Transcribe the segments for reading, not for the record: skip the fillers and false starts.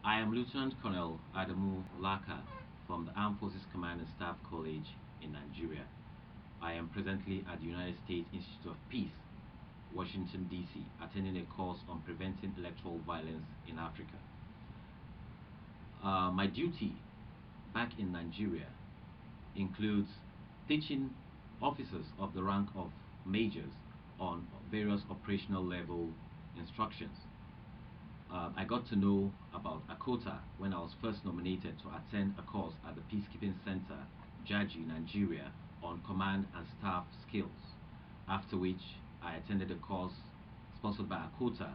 I am Lieutenant Colonel Adamu Laka from the Armed Forces Command and Staff College in Nigeria. I am presently at the United States Institute of Peace, Washington, D.C., attending a course on preventing electoral violence in Africa. My duty back in Nigeria includes teaching officers of the rank of majors on various operational level instructions. I got to know about ACOTA when I was first nominated to attend a course at the Peacekeeping Center, Jaji, Nigeria, on command and staff skills. After which, I attended a course sponsored by ACOTA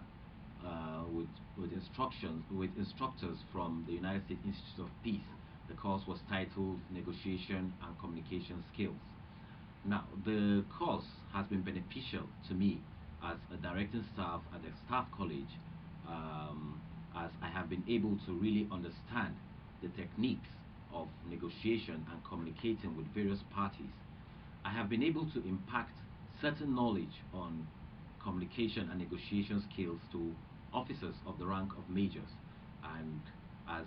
with instructors from the United States Institute of Peace. The course was titled Negotiation and Communication Skills. Now, the course has been beneficial to me as a directing staff at the staff college, as I have been able to really understand the techniques of negotiation and communicating with various parties. I have been able to impact certain knowledge on communication and negotiation skills to officers of the rank of majors, and as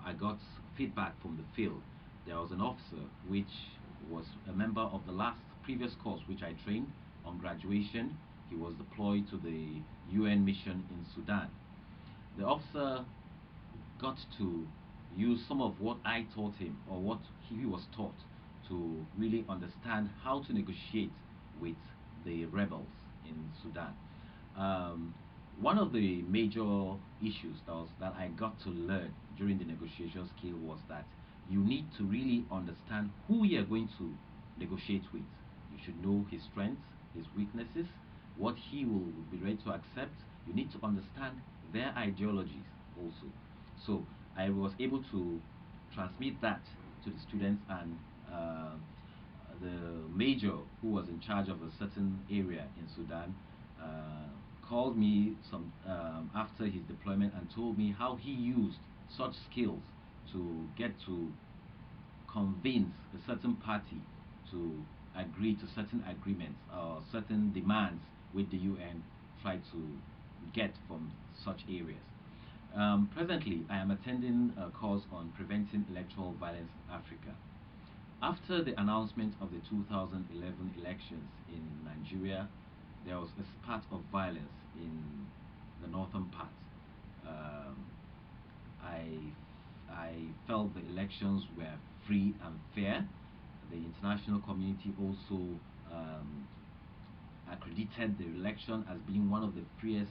I got feedback from the field, there was an officer which was a member of the previous course which I trained on graduation. He was deployed to the UN mission in Sudan. The officer got to use some of what I taught him, or what he was taught, to really understand how to negotiate with the rebels in Sudan. One of the major issues that I got to learn during the negotiation skill was that you need to really understand who you are going to negotiate with. You should know his strengths, his weaknesses, what he will be ready to accept. You need to understand their ideologies also. So I was able to transmit that to the students, and the major who was in charge of a certain area in Sudan called me after his deployment and told me how he used such skills to get to convince a certain party to agree to certain agreements or certain demands with the UN try to get from such areas. Presently, I am attending a course on preventing electoral violence in Africa. After the announcement of the 2011 elections in Nigeria, there was a spat of violence in the northern part. I felt the elections were free and fair. The international community also accredited the election as being one of the freest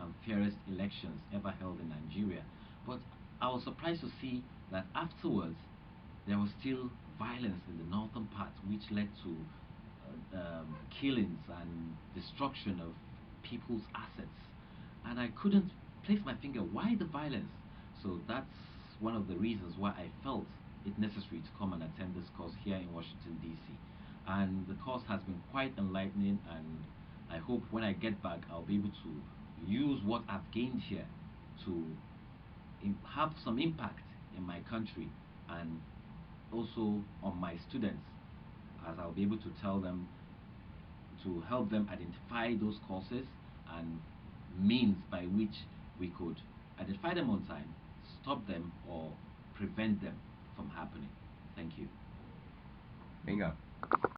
and fairest elections ever held in Nigeria. But I was surprised to see that afterwards there was still violence in the northern part, which led to killings and destruction of people's assets. And I couldn't place my finger why the violence. So that's one of the reasons why I felt it necessary to come and attend this course here in Washington, D.C. And the course has been quite enlightening, and I hope when I get back I'll be able to use what I've gained here to have some impact in my country and also on my students, as I'll be able to tell them, to help them identify those causes and means by which we could identify them on time, stop them, or prevent them from happening. Thank you. Bingo.